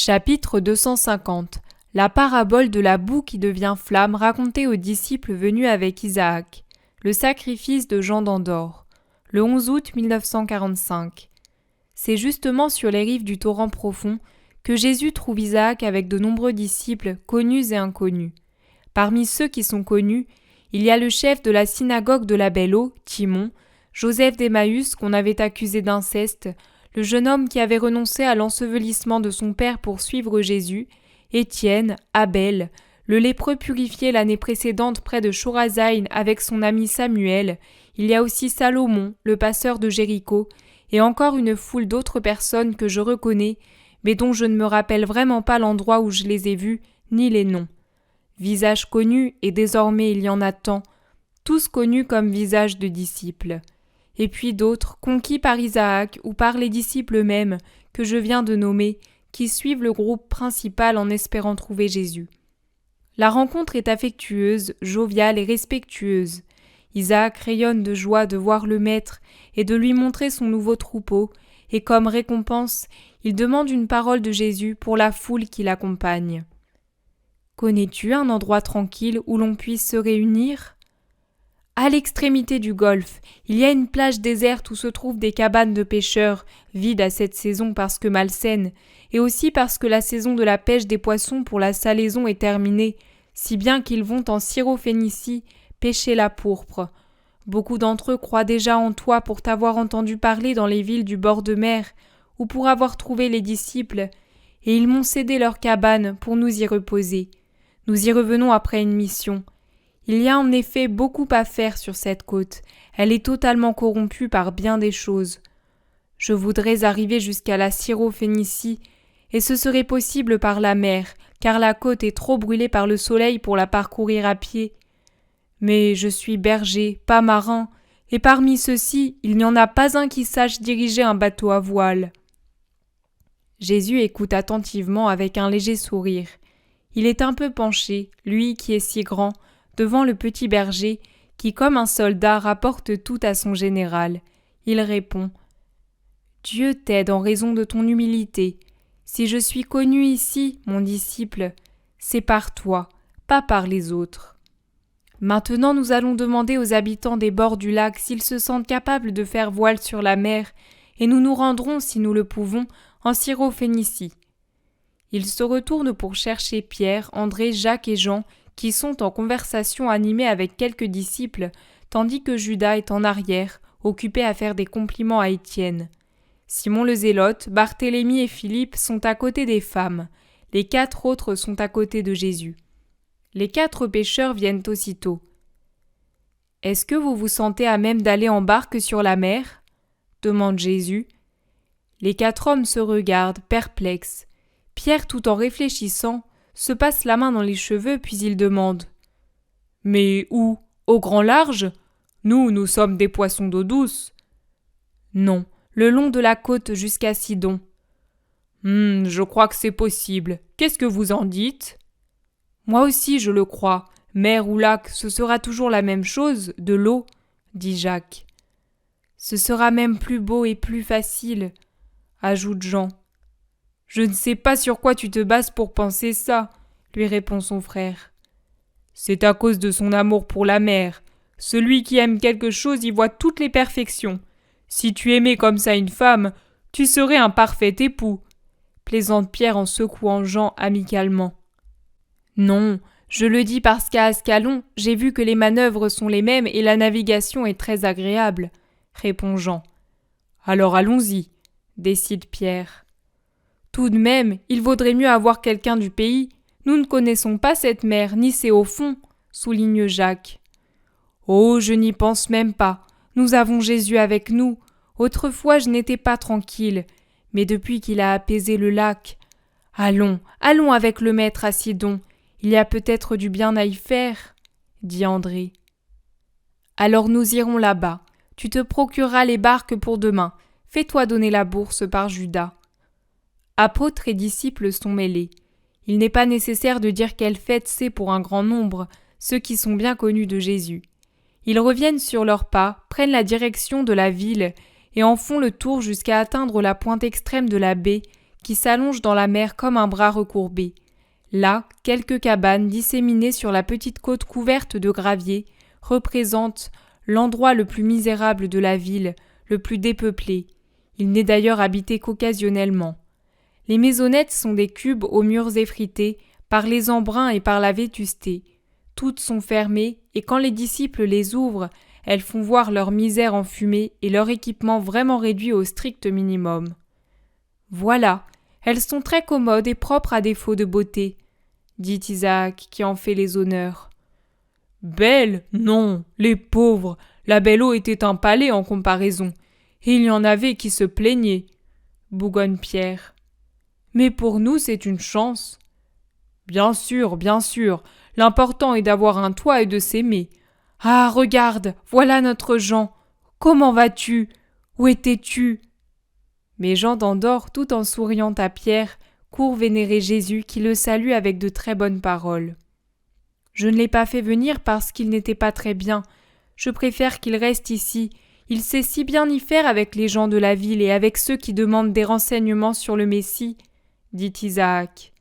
Chapitre 250. La parabole de la boue qui devient flamme racontée aux disciples venus avec Isaac. Le sacrifice de Jean d'Andorre. Le 11 août 1945. C'est justement sur les rives du torrent profond que Jésus trouve Isaac avec de nombreux disciples, connus et inconnus. Parmi ceux qui sont connus, il y a le chef de la synagogue de la Belle-Eau, Timon, Joseph d'Emmaüs qu'on avait accusé d'inceste, le jeune homme qui avait renoncé à l'ensevelissement de son père pour suivre Jésus, Étienne, Abel, le lépreux purifié l'année précédente près de Chorazaïn avec son ami Samuel, il y a aussi Salomon, le passeur de Jéricho, et encore une foule d'autres personnes que je reconnais, mais dont je ne me rappelle vraiment pas l'endroit où je les ai vus, ni les noms. Visages connus, et désormais il y en a tant, tous connus comme visages de disciples. Et puis d'autres, conquis par Isaac ou par les disciples eux-mêmes, que je viens de nommer, qui suivent le groupe principal en espérant trouver Jésus. La rencontre est affectueuse, joviale et respectueuse. Isaac rayonne de joie de voir le Maître et de lui montrer son nouveau troupeau, et comme récompense, il demande une parole de Jésus pour la foule qui l'accompagne. « Connais-tu un endroit tranquille où l'on puisse se réunir ?» À l'extrémité du golfe, il y a une plage déserte où se trouvent des cabanes de pêcheurs, vides à cette saison parce que malsaines, et aussi parce que la saison de la pêche des poissons pour la salaison est terminée, si bien qu'ils vont en Syrophénicie pêcher la pourpre. Beaucoup d'entre eux croient déjà en toi pour t'avoir entendu parler dans les villes du bord de mer, ou pour avoir trouvé les disciples, et ils m'ont cédé leur cabane pour nous y reposer. Nous y revenons après une mission. Il y a en effet beaucoup à faire sur cette côte. Elle est totalement corrompue par bien des choses. Je voudrais arriver jusqu'à la Syrophénicie, et ce serait possible par la mer, car la côte est trop brûlée par le soleil pour la parcourir à pied. Mais je suis berger, pas marin, et parmi ceux-ci, il n'y en a pas un qui sache diriger un bateau à voile. Jésus écoute attentivement avec un léger sourire. Il est un peu penché, lui qui est si grand, devant le petit berger qui, comme un soldat, rapporte tout à son général. Il répond « Dieu t'aide en raison de ton humilité. Si je suis connu ici, mon disciple, c'est par toi, pas par les autres. Maintenant nous allons demander aux habitants des bords du lac s'ils se sentent capables de faire voile sur la mer, et nous nous rendrons, si nous le pouvons, en Syrophénicie. » Il se retourne pour chercher Pierre, André, Jacques et Jean, qui sont en conversation animée avec quelques disciples, tandis que Judas est en arrière, occupé à faire des compliments à Étienne. Simon le Zélote, Barthélemy et Philippe sont à côté des femmes. Les 4 autres sont à côté de Jésus. Les 4 pêcheurs viennent aussitôt. « Est-ce que vous vous sentez à même d'aller en barque sur la mer ?» demande Jésus. Les 4 hommes se regardent, perplexes. Pierre, tout en réfléchissant, se passe la main dans les cheveux puis il demande « Mais où ? Au grand large ? Nous sommes des poissons d'eau douce. » « Non, le long de la côte jusqu'à Sidon. »« Je crois que c'est possible. Qu'est-ce que vous en dites ? » ?»« Moi aussi je le crois. Mer ou lac, ce sera toujours la même chose, de l'eau, » dit Jacques. « Ce sera même plus beau et plus facile, » ajoute Jean. « Je ne sais pas sur quoi tu te bases pour penser ça, » lui répond son frère. « C'est à cause de son amour pour la mer. Celui qui aime quelque chose y voit toutes les perfections. Si tu aimais comme ça une femme, tu serais un parfait époux, » plaisante Pierre en secouant Jean amicalement. « Non, je le dis parce qu'à Ascalon, j'ai vu que les manœuvres sont les mêmes et la navigation est très agréable, » répond Jean. « Alors allons-y, » décide Pierre. « Tout de même, il vaudrait mieux avoir quelqu'un du pays. Nous ne connaissons pas cette mer ni ses hauts fonds, » souligne Jacques. « Oh, je n'y pense même pas. Nous avons Jésus avec nous. Autrefois, je n'étais pas tranquille, mais depuis qu'il a apaisé le lac. Allons avec le maître à Sidon. Il y a peut-être du bien à y faire, » dit André. « Alors nous irons là-bas. Tu te procureras les barques pour demain. Fais-toi donner la bourse par Judas. » Apôtres et disciples sont mêlés. Il n'est pas nécessaire de dire quelle fête c'est pour un grand nombre, ceux qui sont bien connus de Jésus. Ils reviennent sur leurs pas, prennent la direction de la ville et en font le tour jusqu'à atteindre la pointe extrême de la baie qui s'allonge dans la mer comme un bras recourbé. Là, quelques cabanes disséminées sur la petite côte couverte de gravier représentent l'endroit le plus misérable de la ville, le plus dépeuplé. Il n'est d'ailleurs habité qu'occasionnellement. Les maisonnettes sont des cubes aux murs effrités par les embruns et par la vétusté. Toutes sont fermées et quand les disciples les ouvrent, elles font voir leur misère enfumée et leur équipement vraiment réduit au strict minimum. Voilà, elles sont très commodes et propres à défaut de beauté, dit Isaac qui en fait les honneurs. Belles, non, les pauvres, la belle eau était un palais en comparaison, et il y en avait qui se plaignaient, bougonne Pierre. Mais pour nous c'est une chance. Bien sûr, l'important est d'avoir un toit et de s'aimer. Ah, regarde, voilà notre Jean. Comment vas-tu? Où étais-tu? Mais Jean d'Andorre, tout en souriant à Pierre, court vénérer Jésus qui le salue avec de très bonnes paroles. Je ne l'ai pas fait venir parce qu'il n'était pas très bien. Je préfère qu'il reste ici. Il sait si bien y faire avec les gens de la ville et avec ceux qui demandent des renseignements sur le Messie, dit Isaac.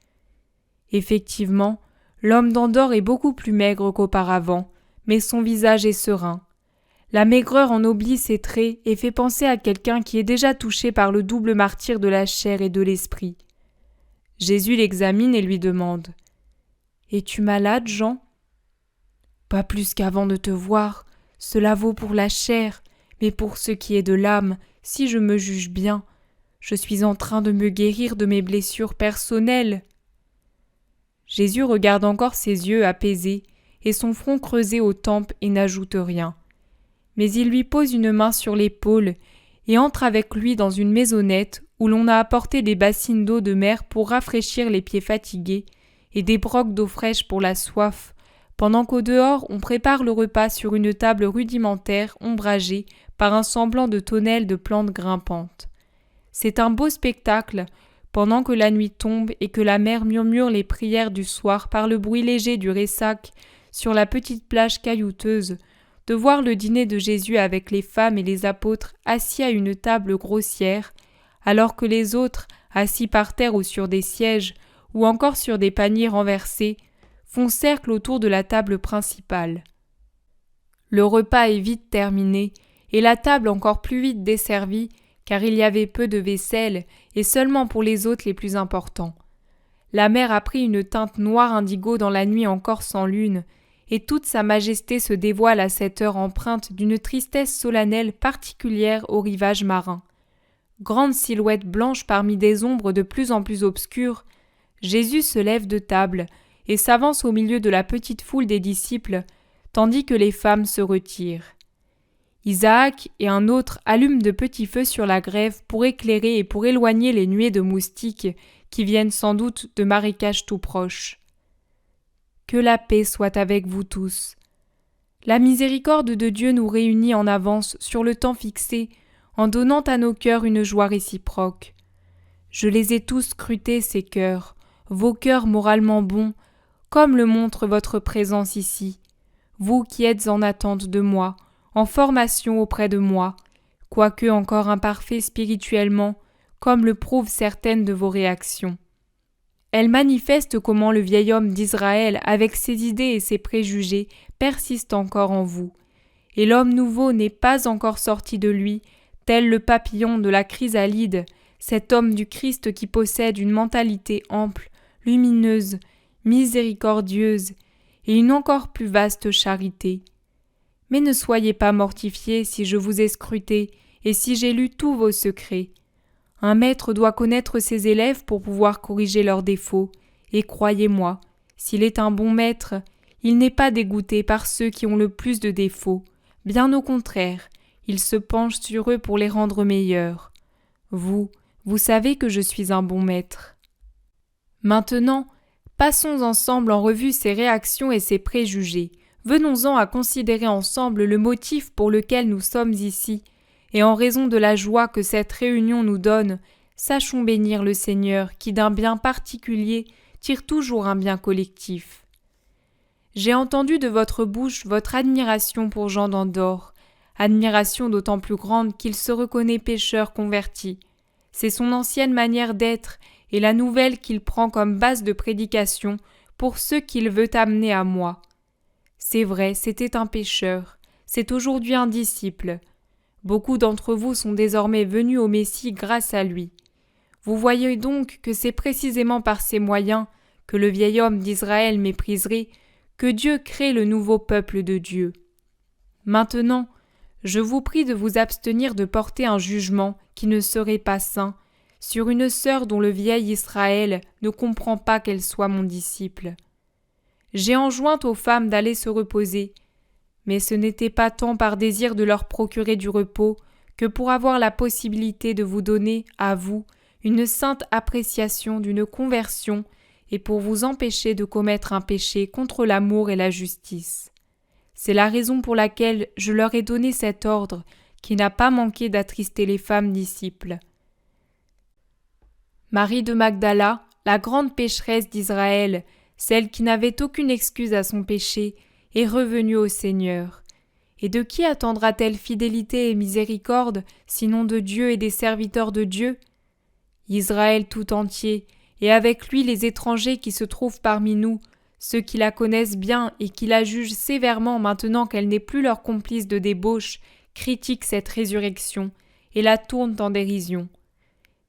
Effectivement, l'homme d'Andorre est beaucoup plus maigre qu'auparavant, mais son visage est serein. La maigreur ennoblit ses traits et fait penser à quelqu'un qui est déjà touché par le double martyre de la chair et de l'esprit. Jésus l'examine et lui demande « Es-tu malade, Jean ?»« Pas plus qu'avant de te voir, cela vaut pour la chair, mais pour ce qui est de l'âme, si je me juge bien, je suis en train de me guérir de mes blessures personnelles. » Jésus regarde encore ses yeux apaisés et son front creusé aux tempes et n'ajoute rien. Mais il lui pose une main sur l'épaule et entre avec lui dans une maisonnette où l'on a apporté des bassines d'eau de mer pour rafraîchir les pieds fatigués et des brocs d'eau fraîche pour la soif, pendant qu'au dehors on prépare le repas sur une table rudimentaire ombragée par un semblant de tonnelle de plantes grimpantes. C'est un beau spectacle, pendant que la nuit tombe et que la mer murmure les prières du soir par le bruit léger du ressac sur la petite plage caillouteuse, de voir le dîner de Jésus avec les femmes et les apôtres assis à une table grossière, alors que les autres, assis par terre ou sur des sièges, ou encore sur des paniers renversés, font cercle autour de la table principale. Le repas est vite terminé, et la table encore plus vite desservie, car il y avait peu de vaisselle, et seulement pour les hôtes les plus importants. La mer a pris une teinte noire indigo dans la nuit encore sans lune, et toute sa majesté se dévoile à cette heure empreinte d'une tristesse solennelle particulière au rivage marin. Grande silhouette blanche parmi des ombres de plus en plus obscures, Jésus se lève de table et s'avance au milieu de la petite foule des disciples, tandis que les femmes se retirent. Isaac et un autre allument de petits feux sur la grève pour éclairer et pour éloigner les nuées de moustiques qui viennent sans doute de marécages tout proches. Que la paix soit avec vous tous. La miséricorde de Dieu nous réunit en avance sur le temps fixé, en donnant à nos cœurs une joie réciproque. Je les ai tous scrutés, ces cœurs, vos cœurs moralement bons, comme le montre votre présence ici. Vous qui êtes en attente de moi, en formation auprès de moi, quoique encore imparfait spirituellement, comme le prouvent certaines de vos réactions. Elles manifestent comment le vieil homme d'Israël, avec ses idées et ses préjugés, persiste encore en vous. Et l'homme nouveau n'est pas encore sorti de lui, tel le papillon de la chrysalide, cet homme du Christ qui possède une mentalité ample, lumineuse, miséricordieuse, et une encore plus vaste charité. Mais ne soyez pas mortifiés si je vous ai scruté et si j'ai lu tous vos secrets. Un maître doit connaître ses élèves pour pouvoir corriger leurs défauts, et croyez-moi, s'il est un bon maître, il n'est pas dégoûté par ceux qui ont le plus de défauts, bien au contraire, il se penche sur eux pour les rendre meilleurs. Vous savez que je suis un bon maître. Maintenant, passons ensemble en revue ces réactions et ces préjugés. Venons-en à considérer ensemble le motif pour lequel nous sommes ici, et en raison de la joie que cette réunion nous donne, sachons bénir le Seigneur qui d'un bien particulier tire toujours un bien collectif. J'ai entendu de votre bouche votre admiration pour Jean d'Andorre, admiration d'autant plus grande qu'il se reconnaît pécheur converti. C'est son ancienne manière d'être et la nouvelle qu'il prend comme base de prédication pour ceux qu'il veut amener à moi. C'est vrai, c'était un pécheur, c'est aujourd'hui un disciple. Beaucoup d'entre vous sont désormais venus au Messie grâce à lui. Vous voyez donc que c'est précisément par ces moyens que le vieil homme d'Israël mépriserait que Dieu crée le nouveau peuple de Dieu. Maintenant, je vous prie de vous abstenir de porter un jugement qui ne serait pas saint sur une sœur dont le vieil Israël ne comprend pas qu'elle soit mon disciple. J'ai enjoint aux femmes d'aller se reposer, mais ce n'était pas tant par désir de leur procurer du repos que pour avoir la possibilité de vous donner, à vous, une sainte appréciation d'une conversion et pour vous empêcher de commettre un péché contre l'amour et la justice. C'est la raison pour laquelle je leur ai donné cet ordre qui n'a pas manqué d'attrister les femmes disciples. Marie de Magdala, la grande pécheresse d'Israël, celle qui n'avait aucune excuse à son péché, est revenue au Seigneur. Et de qui attendra-t-elle fidélité et miséricorde, sinon de Dieu et des serviteurs de Dieu ? Israël tout entier, et avec lui les étrangers qui se trouvent parmi nous, ceux qui la connaissent bien et qui la jugent sévèrement maintenant qu'elle n'est plus leur complice de débauche, critiquent cette résurrection et la tournent en dérision.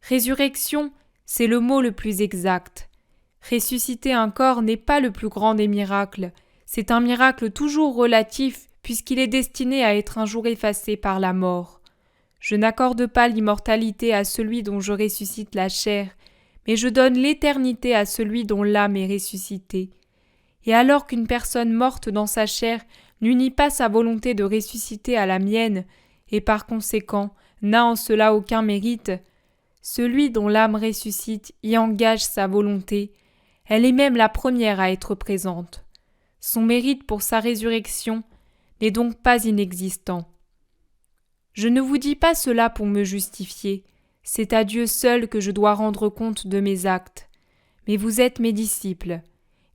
Résurrection, c'est le mot le plus exact. Ressusciter un corps n'est pas le plus grand des miracles, c'est un miracle toujours relatif puisqu'il est destiné à être un jour effacé par la mort. Je n'accorde pas l'immortalité à celui dont je ressuscite la chair, mais je donne l'éternité à celui dont l'âme est ressuscitée. Et alors qu'une personne morte dans sa chair n'unit pas sa volonté de ressusciter à la mienne, et par conséquent n'a en cela aucun mérite, celui dont l'âme ressuscite y engage sa volonté, elle est même la première à être présente. Son mérite pour sa résurrection n'est donc pas inexistant. Je ne vous dis pas cela pour me justifier, c'est à Dieu seul que je dois rendre compte de mes actes. Mais vous êtes mes disciples.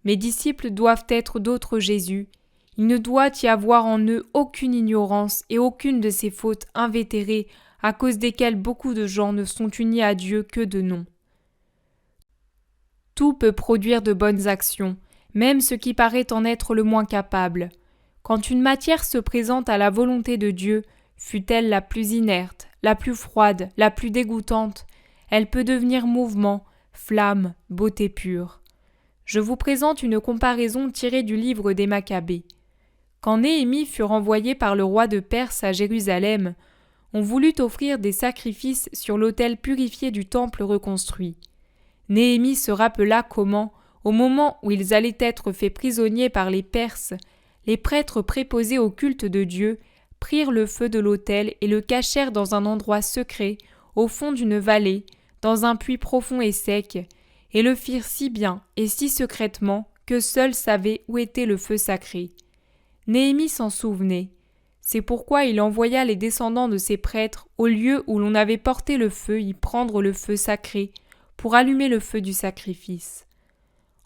Mes disciples doivent être d'autres Jésus. Il ne doit y avoir en eux aucune ignorance et aucune de ces fautes invétérées à cause desquelles beaucoup de gens ne sont unis à Dieu que de nom. Tout peut produire de bonnes actions, même ce qui paraît en être le moins capable. Quand une matière se présente à la volonté de Dieu, fût-elle la plus inerte, la plus froide, la plus dégoûtante, elle peut devenir mouvement, flamme, beauté pure. Je vous présente une comparaison tirée du livre des Maccabées. Quand Néhémie fut renvoyé par le roi de Perse à Jérusalem, on voulut offrir des sacrifices sur l'autel purifié du temple reconstruit. Néhémie se rappela comment, au moment où ils allaient être faits prisonniers par les Perses, les prêtres préposés au culte de Dieu prirent le feu de l'autel et le cachèrent dans un endroit secret, au fond d'une vallée, dans un puits profond et sec, et le firent si bien et si secrètement que seul savait où était le feu sacré. Néhémie s'en souvenait. C'est pourquoi il envoya les descendants de ses prêtres au lieu où l'on avait porté le feu y prendre le feu sacré, pour allumer le feu du sacrifice.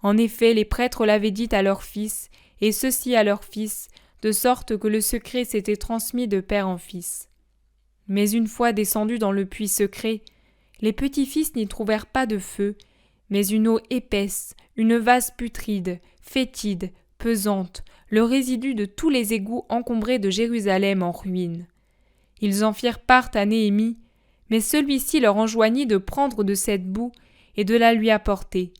En effet, les prêtres l'avaient dit à leurs fils, et ceux-ci à leurs fils, de sorte que le secret s'était transmis de père en fils. Mais une fois descendus dans le puits secret, les petits-fils n'y trouvèrent pas de feu, mais une eau épaisse, une vase putride, fétide, pesante, le résidu de tous les égouts encombrés de Jérusalem en ruine. Ils en firent part à Néhémie, mais celui-ci leur enjoignit de prendre de cette boue et de la lui apporter.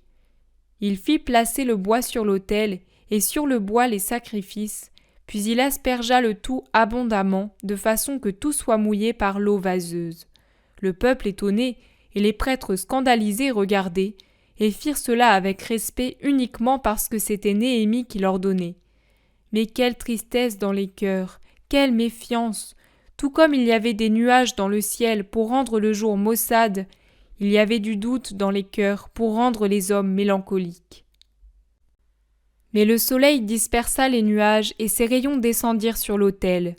Il fit placer le bois sur l'autel et sur le bois les sacrifices, puis il aspergea le tout abondamment, de façon que tout soit mouillé par l'eau vaseuse. Le peuple étonné et les prêtres scandalisés regardaient, et firent cela avec respect uniquement parce que c'était Néhémie qui l'ordonnait. Mais quelle tristesse dans les cœurs, quelle méfiance! Tout comme il y avait des nuages dans le ciel pour rendre le jour maussade, il y avait du doute dans les cœurs pour rendre les hommes mélancoliques. Mais le soleil dispersa les nuages et ses rayons descendirent sur l'autel.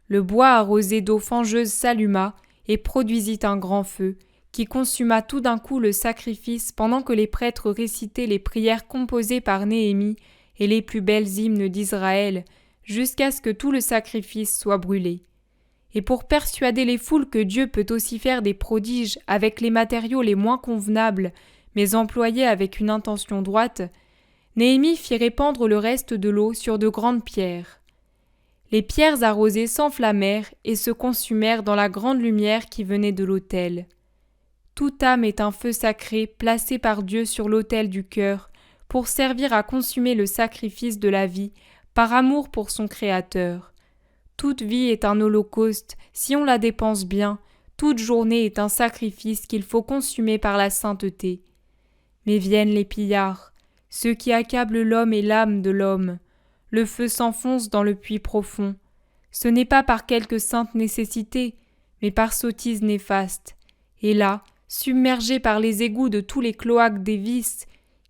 Le bois arrosé d'eau fangeuse s'alluma et produisit un grand feu, qui consuma tout d'un coup le sacrifice pendant que les prêtres récitaient les prières composées par Néhémie et les plus belles hymnes d'Israël, jusqu'à ce que tout le sacrifice soit brûlé. Et pour persuader les foules que Dieu peut aussi faire des prodiges avec les matériaux les moins convenables, mais employés avec une intention droite, Néhémie fit répandre le reste de l'eau sur de grandes pierres. Les pierres arrosées s'enflammèrent et se consumèrent dans la grande lumière qui venait de l'autel. Toute âme est un feu sacré placé par Dieu sur l'autel du cœur pour servir à consumer le sacrifice de la vie par amour pour son Créateur. Toute vie est un holocauste si on la dépense bien, toute journée est un sacrifice qu'il faut consumer par la sainteté. Mais viennent les pillards, ceux qui accablent l'homme et l'âme de l'homme. Le feu s'enfonce dans le puits profond. Ce n'est pas par quelque sainte nécessité, mais par sottise néfaste. Et là, submergé par les égouts de tous les cloaques des vices,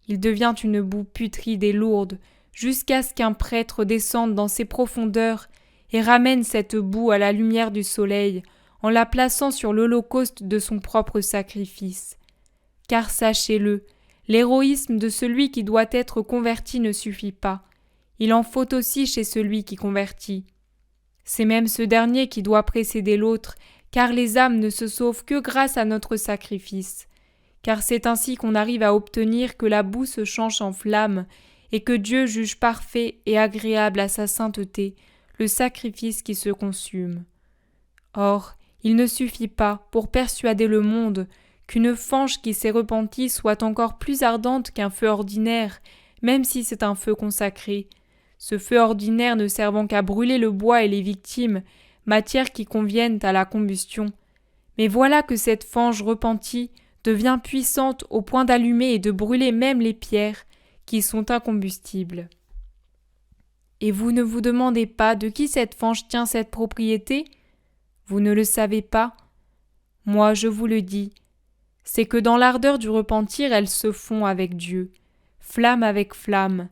il devient une boue putride et lourde, jusqu'à ce qu'un prêtre descende dans ses profondeurs et ramène cette boue à la lumière du soleil en la plaçant sur l'holocauste de son propre sacrifice. Car sachez-le, l'héroïsme de celui qui doit être converti ne suffit pas. Il en faut aussi chez celui qui convertit. C'est même ce dernier qui doit précéder l'autre, car les âmes ne se sauvent que grâce à notre sacrifice. Car c'est ainsi qu'on arrive à obtenir que la boue se change en flamme et que Dieu juge parfait et agréable à sa sainteté le sacrifice qui se consume. Or, il ne suffit pas, pour persuader le monde, qu'une fange qui s'est repentie soit encore plus ardente qu'un feu ordinaire, même si c'est un feu consacré. Ce feu ordinaire ne servant qu'à brûler le bois et les victimes, matières qui conviennent à la combustion. Mais voilà que cette fange repentie devient puissante au point d'allumer et de brûler même les pierres, qui sont incombustibles. Et vous ne vous demandez pas de qui cette fange tient cette propriété ? Vous ne le savez pas ? Moi, je vous le dis. C'est que dans l'ardeur du repentir, elles se font avec Dieu, flamme avec flamme,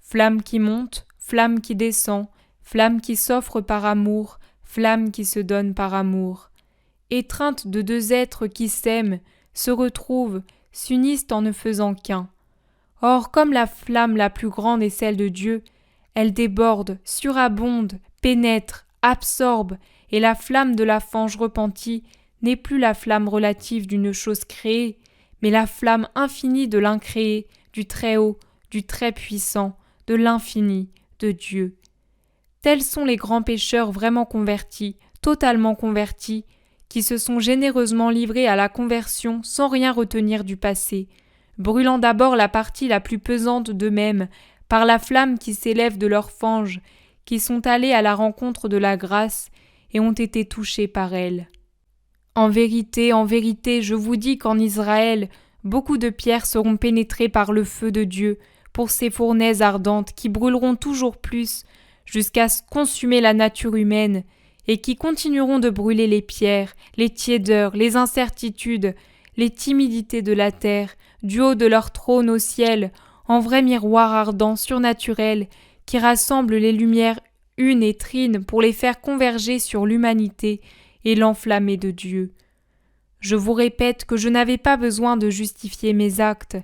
flamme qui monte, flamme qui descend, flamme qui s'offre par amour, flamme qui se donne par amour. Étreinte de deux êtres qui s'aiment, se retrouvent, s'unissent en ne faisant qu'un. Or, comme la flamme la plus grande est celle de Dieu, elle déborde, surabonde, pénètre, absorbe, et la flamme de la fange repentie n'est plus la flamme relative d'une chose créée, mais la flamme infinie de l'incréé, du Très-Haut, du Très-Puissant, de l'infini, de Dieu. Tels sont les grands pécheurs vraiment convertis, totalement convertis, qui se sont généreusement livrés à la conversion sans rien retenir du passé, brûlant d'abord la partie la plus pesante d'eux-mêmes, par la flamme qui s'élève de leur fange, qui sont allés à la rencontre de la grâce et ont été touchés par elle. En vérité, je vous dis qu'en Israël, beaucoup de pierres seront pénétrées par le feu de Dieu pour ces fournaises ardentes qui brûleront toujours plus jusqu'à consumer la nature humaine et qui continueront de brûler les pierres, les tiédeurs, les incertitudes, les timidités de la terre, du haut de leur trône au ciel, en vrai miroir ardent, surnaturel, qui rassemble les lumières une et trine pour les faire converger sur l'humanité et l'enflammer de Dieu. Je vous répète que je n'avais pas besoin de justifier mes actes,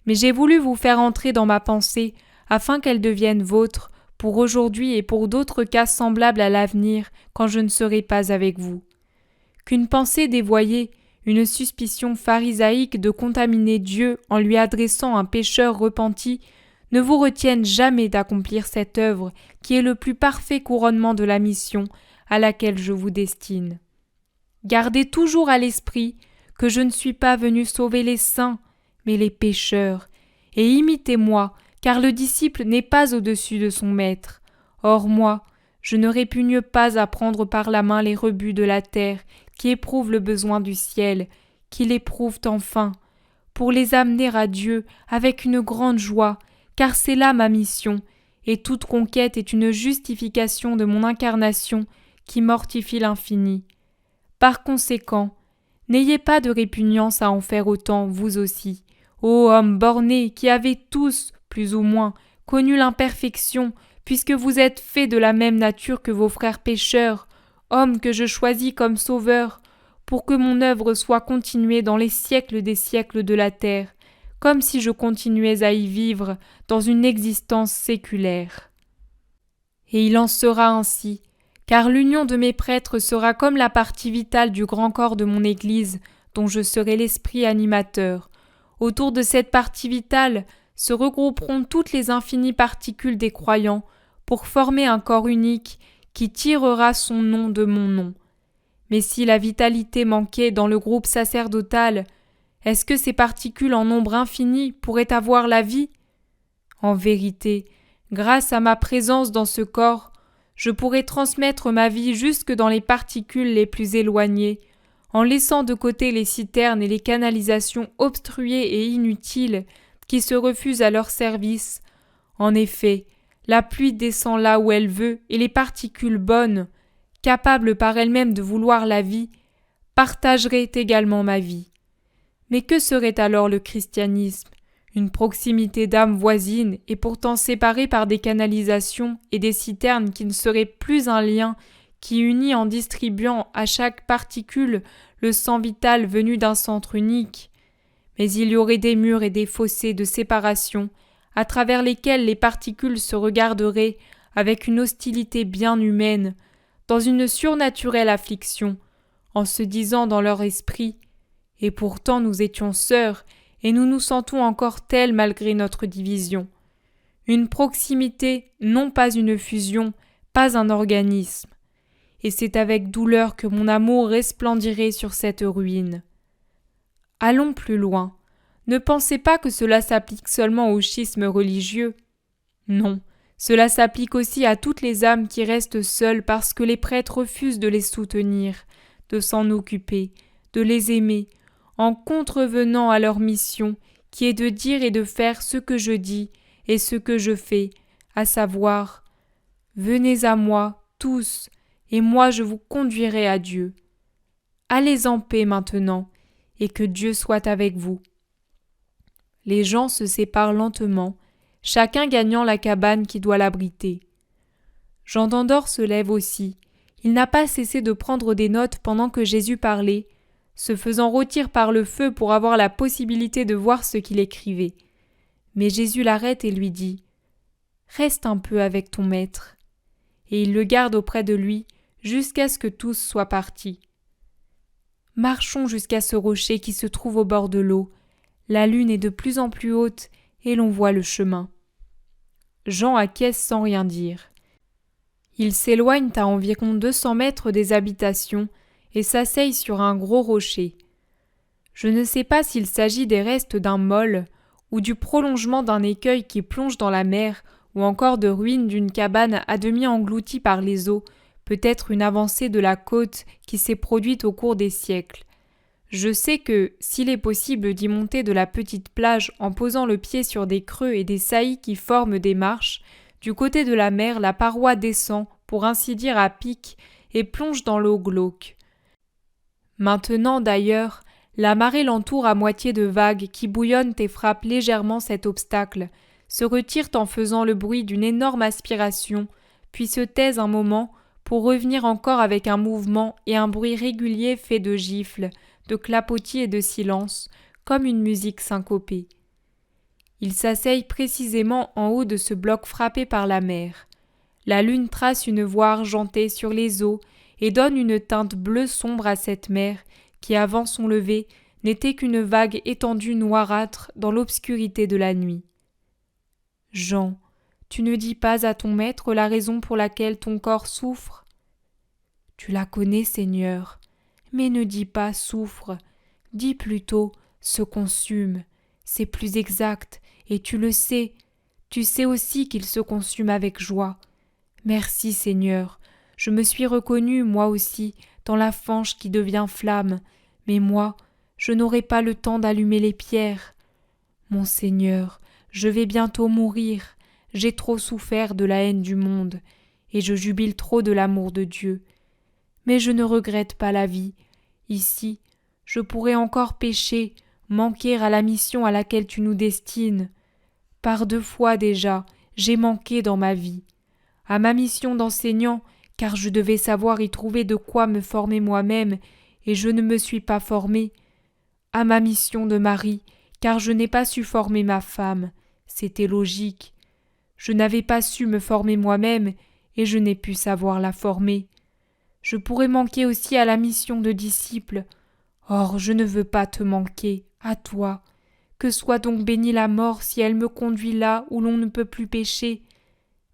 mais j'ai voulu vous faire entrer dans ma pensée afin qu'elle devienne vôtre pour aujourd'hui et pour d'autres cas semblables à l'avenir quand je ne serai pas avec vous. Qu'une pensée dévoyée, une suspicion pharisaïque de contaminer Dieu en lui adressant un pécheur repenti ne vous retienne jamais d'accomplir cette œuvre qui est le plus parfait couronnement de la mission à laquelle je vous destine. Gardez toujours à l'esprit que je ne suis pas venu sauver les saints, mais les pécheurs, et imitez-moi, car le disciple n'est pas au-dessus de son maître. Or moi, je ne répugne pas à prendre par la main les rebuts de la terre qui éprouvent le besoin du ciel, qui l'éprouvent enfin, pour les amener à Dieu avec une grande joie, car c'est là ma mission, et toute conquête est une justification de mon incarnation qui mortifie l'infini. Par conséquent, n'ayez pas de répugnance à en faire autant, vous aussi, ô hommes bornés qui avez tous, plus ou moins, connu l'imperfection, puisque vous êtes faits de la même nature que vos frères pécheurs, hommes que je choisis comme sauveurs, pour que mon œuvre soit continuée dans les siècles des siècles de la terre, comme si je continuais à y vivre dans une existence séculaire. Et il en sera ainsi, car l'union de mes prêtres sera comme la partie vitale du grand corps de mon Église, dont je serai l'esprit animateur. Autour de cette partie vitale se regrouperont toutes les infinies particules des croyants pour former un corps unique qui tirera son nom de mon nom. Mais si la vitalité manquait dans le groupe sacerdotal, est-ce que ces particules en nombre infini pourraient avoir la vie ? En vérité, grâce à ma présence dans ce corps, je pourrais transmettre ma vie jusque dans les particules les plus éloignées, en laissant de côté les citernes et les canalisations obstruées et inutiles qui se refusent à leur service. En effet, la pluie descend là où elle veut et les particules bonnes, capables par elles-mêmes de vouloir la vie, partageraient également ma vie. Mais que serait alors le christianisme ? Une proximité d'âmes voisines et pourtant séparées par des canalisations et des citernes qui ne seraient plus un lien qui unit en distribuant à chaque particule le sang vital venu d'un centre unique. Mais il y aurait des murs et des fossés de séparation à travers lesquels les particules se regarderaient avec une hostilité bien humaine, dans une surnaturelle affliction, en se disant dans leur esprit « Et pourtant nous étions sœurs, et nous nous sentons encore telles malgré notre division. » Une proximité, non pas une fusion, pas un organisme. Et c'est avec douleur que mon amour resplendirait sur cette ruine. Allons plus loin. Ne pensez pas que cela s'applique seulement au schisme religieux. Non, cela s'applique aussi à toutes les âmes qui restent seules parce que les prêtres refusent de les soutenir, de s'en occuper, de les aimer, en contrevenant à leur mission, qui est de dire et de faire ce que je dis et ce que je fais, à savoir « Venez à moi, tous, et moi je vous conduirai à Dieu. » Allez en paix maintenant, et que Dieu soit avec vous. Les gens se séparent lentement, chacun gagnant la cabane qui doit l'abriter. Jean d'Andorre se lève aussi. Il n'a pas cessé de prendre des notes pendant que Jésus parlait, se faisant rôtir par le feu pour avoir la possibilité de voir ce qu'il écrivait. Mais Jésus l'arrête et lui dit « Reste un peu avec ton maître. » Et il le garde auprès de lui jusqu'à ce que tous soient partis. Marchons jusqu'à ce rocher qui se trouve au bord de l'eau. La lune est de plus en plus haute et l'on voit le chemin. Jean acquiesce sans rien dire. Ils s'éloignent à environ 200 mètres des habitations et s'asseyent sur un gros rocher. Je ne sais pas s'il s'agit des restes d'un môle ou du prolongement d'un écueil qui plonge dans la mer ou encore de ruines d'une cabane à demi engloutie par les eaux, peut-être une avancée de la côte qui s'est produite au cours des siècles. Je sais que, s'il est possible d'y monter de la petite plage en posant le pied sur des creux et des saillies qui forment des marches, du côté de la mer la paroi descend, pour ainsi dire à pic, et plonge dans l'eau glauque. Maintenant d'ailleurs, la marée l'entoure à moitié de vagues qui bouillonnent et frappent légèrement cet obstacle, se retirent en faisant le bruit d'une énorme aspiration, puis se taisent un moment pour revenir encore avec un mouvement et un bruit régulier fait de gifles, de clapotis et de silence, comme une musique syncopée. Ils s'asseyent précisément en haut de ce bloc frappé par la mer. La lune trace une voie argentée sur les eaux et donne une teinte bleue sombre à cette mer qui, avant son lever, n'était qu'une vague étendue noirâtre dans l'obscurité de la nuit. Jean, tu ne dis pas à ton maître la raison pour laquelle ton corps souffre ? Tu la connais, Seigneur, mais ne dis pas souffre, dis plutôt se consume, c'est plus exact, et tu le sais. Tu sais aussi qu'il se consume avec joie. Merci, Seigneur, je me suis reconnue, moi aussi, dans la fange qui devient flamme, mais moi, je n'aurai pas le temps d'allumer les pierres. Mon Seigneur, je vais bientôt mourir, j'ai trop souffert de la haine du monde, et je jubile trop de l'amour de Dieu. Mais je ne regrette pas la vie. Ici, je pourrais encore pécher, manquer à la mission à laquelle tu nous destines. Par 2 fois déjà, j'ai manqué dans ma vie. À ma mission d'enseignant, car je devais savoir y trouver de quoi me former moi-même, et je ne me suis pas formé. À ma mission de mari, car je n'ai pas su former ma femme. C'était logique. Je n'avais pas su me former moi-même, et je n'ai pu savoir la former. Je pourrais manquer aussi à la mission de disciple. Or, je ne veux pas te manquer, à toi. Que soit donc bénie la mort si elle me conduit là où l'on ne peut plus pécher.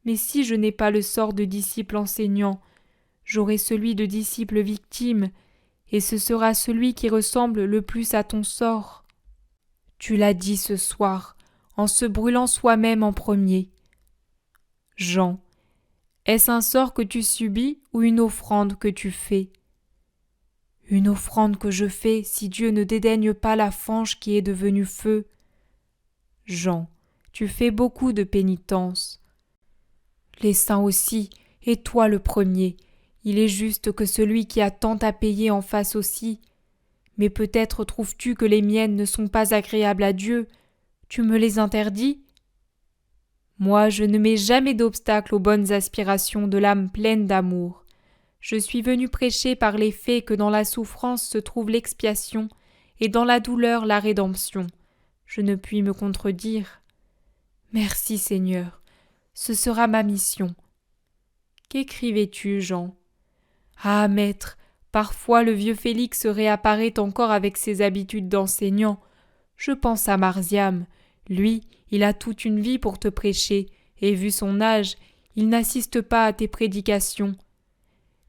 Mais si je n'ai pas le sort de disciple enseignant, j'aurai celui de disciple victime, et ce sera celui qui ressemble le plus à ton sort. Tu l'as dit ce soir, en se brûlant soi-même en premier. Jean, est-ce un sort que tu subis ou une offrande que tu fais? Une offrande que je fais si Dieu ne dédaigne pas la fange qui est devenue feu. Jean, tu fais beaucoup de pénitence. Les saints aussi, et toi le premier. Il est juste que celui qui a tant à payer en fasse aussi. Mais peut-être trouves-tu que les miennes ne sont pas agréables à Dieu. Tu me les interdis? Moi, je ne mets jamais d'obstacle aux bonnes aspirations de l'âme pleine d'amour. Je suis venu prêcher par les faits que dans la souffrance se trouve l'expiation et dans la douleur la rédemption. Je ne puis me contredire. Merci Seigneur, ce sera ma mission. Qu'écrivais-tu, Jean? Ah, maître, parfois le vieux Félix réapparaît encore avec ses habitudes d'enseignant. Je pense à Marziam. Lui, il a toute une vie pour te prêcher, et vu son âge, il n'assiste pas à tes prédications.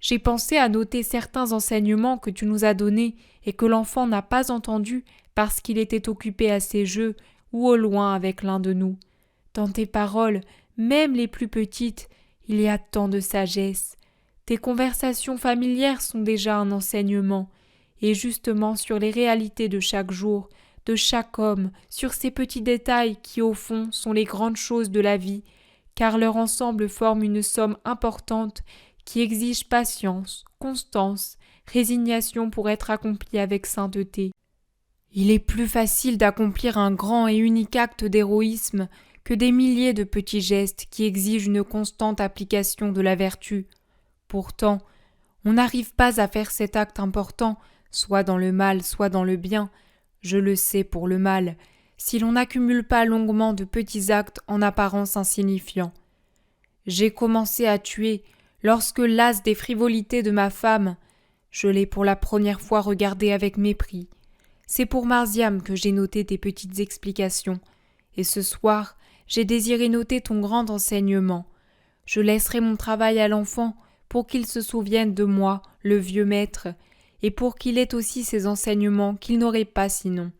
J'ai pensé à noter certains enseignements que tu nous as donnés et que l'enfant n'a pas entendus parce qu'il était occupé à ses jeux ou au loin avec l'un de nous. Dans tes paroles, même les plus petites, il y a tant de sagesse. Tes conversations familières sont déjà un enseignement, et justement sur les réalités de chaque jour, de chaque homme, sur ces petits détails qui au fond sont les grandes choses de la vie, car leur ensemble forme une somme importante qui exige patience, constance, résignation pour être accomplie avec sainteté. Il est plus facile d'accomplir un grand et unique acte d'héroïsme que des milliers de petits gestes qui exigent une constante application de la vertu. Pourtant, on n'arrive pas à faire cet acte important, soit dans le mal, soit dans le bien. Je le sais pour le mal, si l'on n'accumule pas longuement de petits actes en apparence insignifiants. J'ai commencé à tuer lorsque, las des frivolités de ma femme, je l'ai pour la première fois regardée avec mépris. C'est pour Marziam que j'ai noté tes petites explications, et ce soir, j'ai désiré noter ton grand enseignement. Je laisserai mon travail à l'enfant pour qu'il se souvienne de moi, le vieux maître, et pour qu'il ait aussi ces enseignements qu'il n'aurait pas sinon.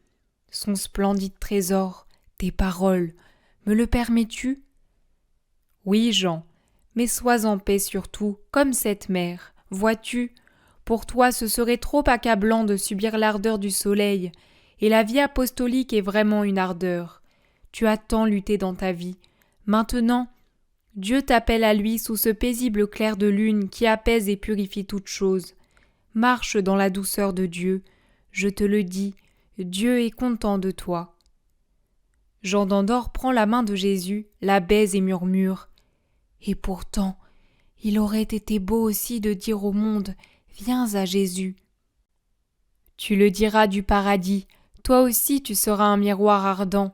Son splendide trésor, tes paroles, me le permets-tu? Oui, Jean, mais sois en paix surtout, comme cette mère. Vois-tu, pour toi ce serait trop accablant de subir l'ardeur du soleil, et la vie apostolique est vraiment une ardeur. Tu as tant lutté dans ta vie. Maintenant, Dieu t'appelle à lui sous ce paisible clair de lune qui apaise et purifie toutes choses. Marche dans la douceur de Dieu. Je te le dis, Dieu est content de toi. Jean d'Andorre prend la main de Jésus, la baise et murmure. Et pourtant, il aurait été beau aussi de dire au monde « Viens à Jésus ». Tu le diras du paradis, toi aussi tu seras un miroir ardent.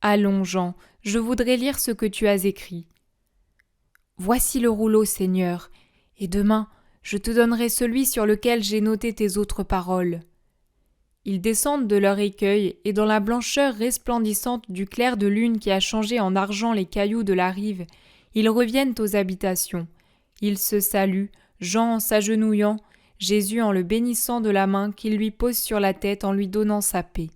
Allons, Jean, je voudrais lire ce que tu as écrit. Voici le rouleau, Seigneur, et demain je te donnerai celui sur lequel j'ai noté tes autres paroles. Ils descendent de leur écueil, et dans la blancheur resplendissante du clair de lune qui a changé en argent les cailloux de la rive, ils reviennent aux habitations. Ils se saluent, Jean en s'agenouillant, Jésus en le bénissant de la main qu'il lui pose sur la tête en lui donnant sa paix.